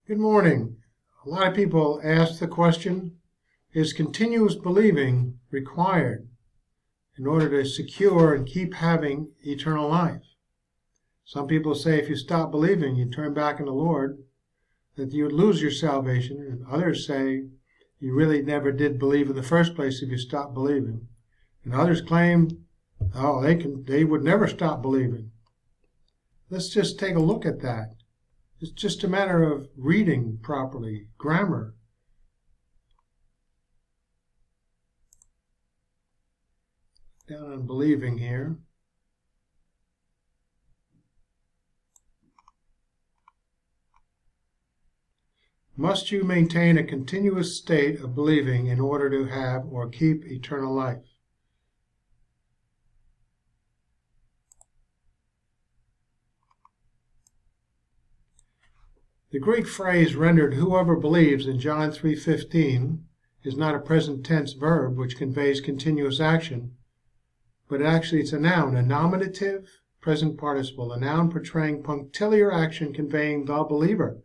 Good morning. A lot of people ask the question, is continuous believing required in order to secure and keep having eternal life? Some people say if you stop believing, you turn back on the Lord, that you would lose your salvation. And others say you really never did believe in the first place if you stopped believing. And others claim, oh, they would never stop believing. Let's just take a look at that. It's just a matter of reading properly, grammar. Down on believing here. Must you maintain a continuous state of believing in order to have or keep eternal life? The Greek phrase rendered "whoever believes" in John 3:15 is not a present tense verb which conveys continuous action, but actually it's a noun, a nominative present participle, a noun portraying punctiliar action conveying the believer,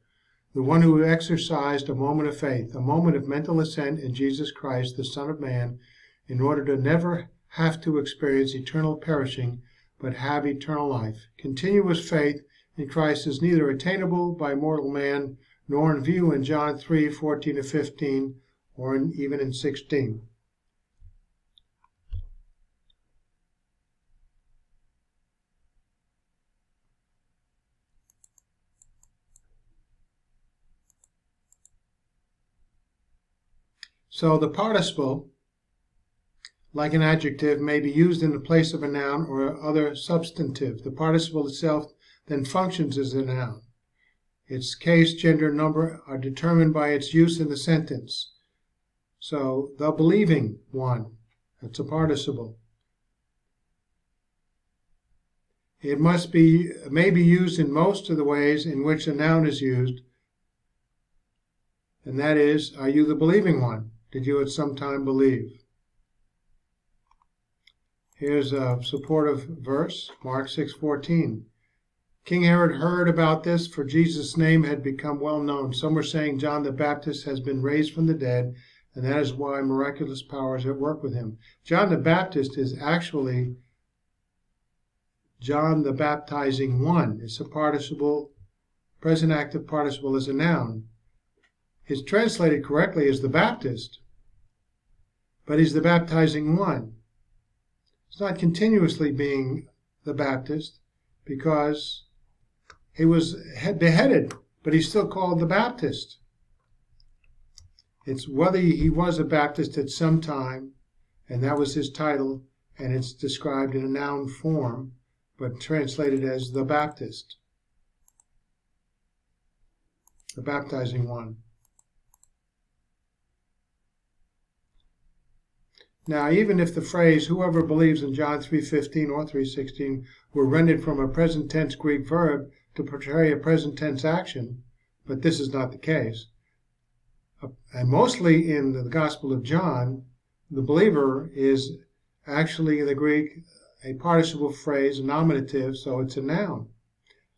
the one who exercised a moment of faith, a moment of mental assent in Jesus Christ, the Son of Man, in order to never have to experience eternal perishing, but have eternal life. Continuous faith in Christ is neither attainable by mortal man, nor in view in John 3:14-15, or even in 16. So the participle, like an adjective, may be used in the place of a noun or other substantive. The participle itself then functions as a noun. Its case, gender, number are determined by its use in the sentence. So, the believing one, that's a participle. It may be used in most of the ways in which a noun is used, and that is, are you the believing one? Did you at some time believe? Here's a supportive verse, Mark 6:14. King Herod heard about this, for Jesus' name had become well known. Some were saying John the Baptist has been raised from the dead, and that is why miraculous power is at work with him. John the Baptist is actually John the baptizing one. It's a participle, present active participle as a noun. It's translated correctly as the Baptist, but he's the baptizing one. It's not continuously being the Baptist because he was beheaded, but he's still called the Baptist. It's whether he was a Baptist at some time, and that was his title, and it's described in a noun form, but translated as the Baptist, the baptizing one. Now, even if the phrase "whoever believes" in John 3:15 or 3:16 were rendered from a present tense Greek verb to portray a present tense action, but this is not the case. And mostly in the Gospel of John, the believer is actually in the Greek a participle phrase, a nominative, so it's a noun.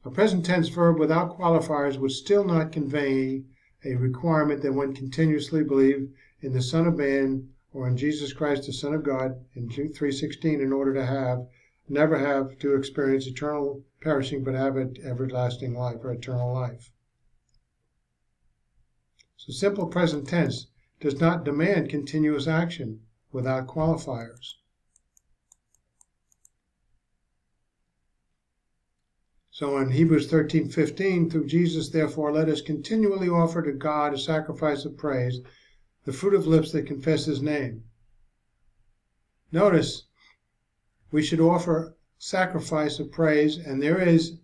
A present tense verb without qualifiers would still not convey a requirement that one continuously believe in the Son of Man or in Jesus Christ, the Son of God, in 3:16, in order to never have to experience eternal perishing, but have everlasting life or eternal life. So simple present tense does not demand continuous action without qualifiers. So in Hebrews 13:15, through Jesus, therefore, let us continually offer to God a sacrifice of praise, the fruit of lips that confess his name. Notice, we should offer sacrifice of praise, and there is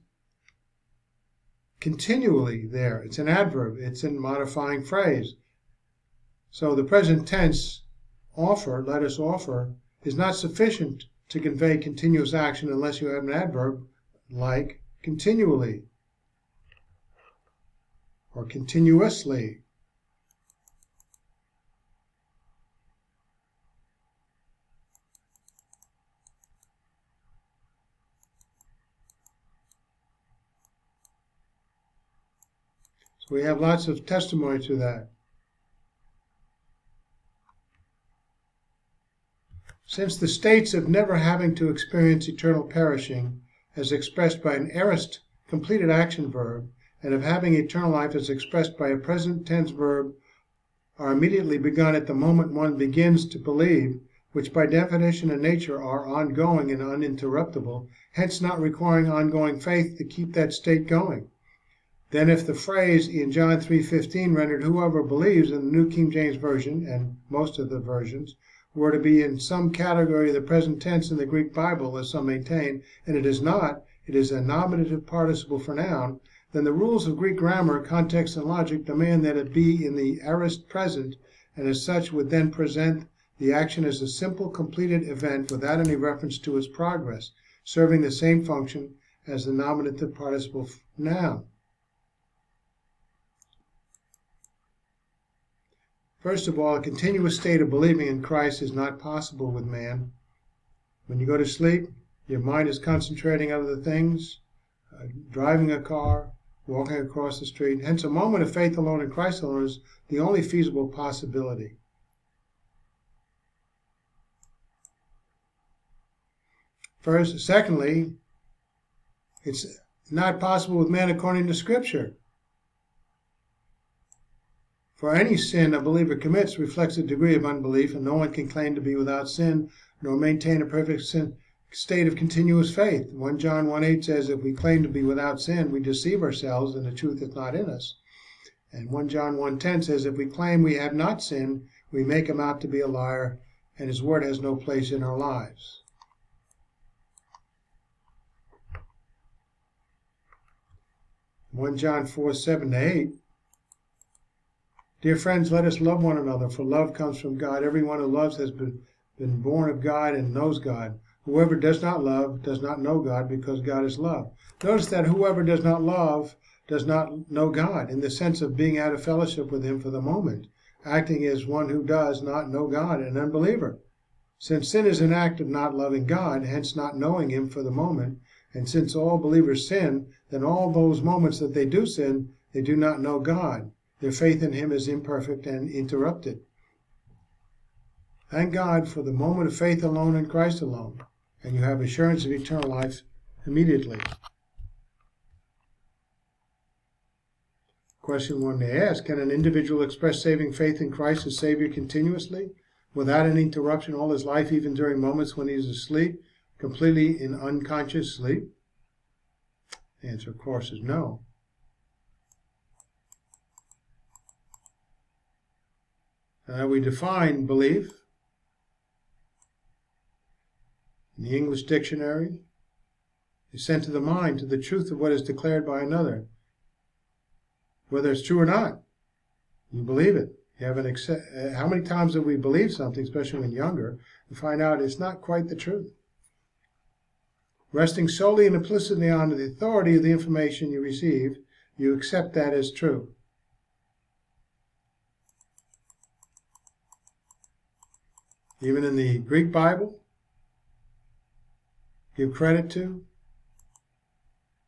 continually there. It's an adverb. It's a modifying phrase. So the present tense offer, let us offer, is not sufficient to convey continuous action unless you have an adverb like continually or continuously. We have lots of testimony to that. Since the states of never having to experience eternal perishing, as expressed by an aorist completed action verb, and of having eternal life as expressed by a present tense verb, are immediately begun at the moment one begins to believe, which by definition and nature are ongoing and uninterruptible, hence not requiring ongoing faith to keep that state going. Then if the phrase in John 3:15 rendered whoever believes in the New King James Version, and most of the versions, were to be in some category of the present tense in the Greek Bible, as some maintain, and it is not, it is a nominative participle for noun, then the rules of Greek grammar, context, and logic demand that it be in the aorist present, and as such would then present the action as a simple completed event without any reference to its progress, serving the same function as the nominative participle noun. First of all, a continuous state of believing in Christ is not possible with man. When you go to sleep, your mind is concentrating on other things, driving a car, walking across the street. Hence, a moment of faith alone in Christ alone is the only feasible possibility. First, secondly, it's not possible with man according to Scripture. For any sin a believer commits reflects a degree of unbelief, and no one can claim to be without sin, nor maintain a perfect state of continuous faith. 1 John 1:8 says, if we claim to be without sin, we deceive ourselves, and the truth is not in us. And 1 John 1:10 says, if we claim we have not sinned, we make him out to be a liar, and his word has no place in our lives. (1 John 4:7-8). Dear friends, let us love one another, for love comes from God. Everyone who loves has been born of God and knows God. Whoever does not love does not know God, because God is love. Notice that whoever does not love does not know God, in the sense of being out of fellowship with him for the moment, acting as one who does not know God, an unbeliever. Since sin is an act of not loving God, hence not knowing him for the moment, and since all believers sin, then all those moments that they do sin, they do not know God. Their faith in him is imperfect and interrupted. Thank God for the moment of faith alone in Christ alone, and you have assurance of eternal life immediately. Question one they ask, can an individual express saving faith in Christ as Savior continuously, without any interruption all his life, even during moments when he is asleep, completely in unconscious sleep? The answer, of course, is no. We define belief in the English dictionary. Assent to the mind to the truth of what is declared by another, whether it's true or not. You believe it. You have how many times have we believed something, especially when younger, and find out it's not quite the truth? Resting solely and implicitly on the authority of the information you receive, you accept that as true. Even in the Greek Bible, give credit to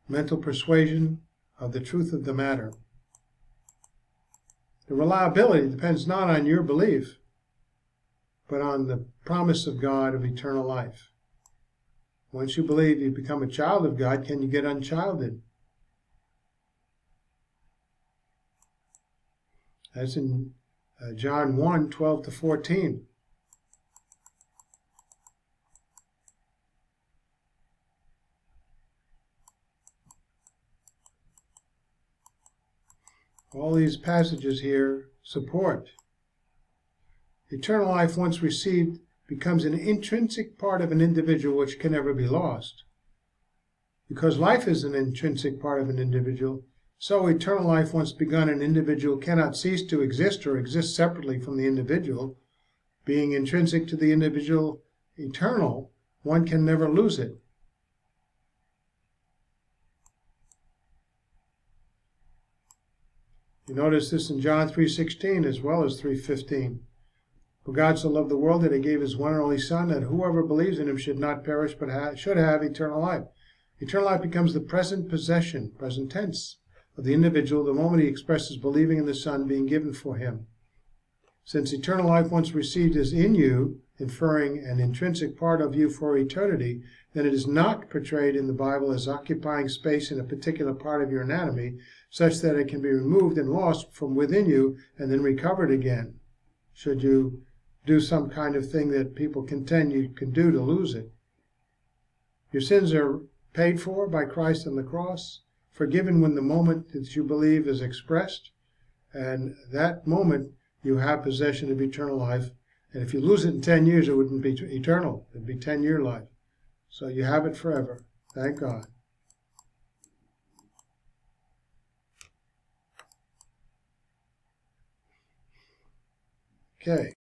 mental persuasion of the truth of the matter. The reliability depends not on your belief, but on the promise of God of eternal life. Once you believe you become a child of God, can you get unchilded? That's in John 1:12-14. All these passages here support. Eternal life, once received, becomes an intrinsic part of an individual which can never be lost. Because life is an intrinsic part of an individual, so eternal life, once begun in an individual, cannot cease to exist or exist separately from the individual. Being intrinsic to the individual, eternal, one can never lose it. You notice this in John 3:16 as well as 3:15. For God so loved the world that he gave his one and only Son, that whoever believes in him should not perish but should have eternal life. Eternal life becomes the present possession, present tense, of the individual the moment he expresses believing in the Son being given for him. Since eternal life once received is in you, inferring an intrinsic part of you for eternity, then it is not portrayed in the Bible as occupying space in a particular part of your anatomy, such that it can be removed and lost from within you and then recovered again, should you do some kind of thing that people contend you can do to lose it. Your sins are paid for by Christ on the cross, forgiven when the moment that you believe is expressed, and that moment you have possession of eternal life. And if you lose it in 10 years, it wouldn't be eternal. It would be 10-year life. So you have it forever. Thank God. Okay.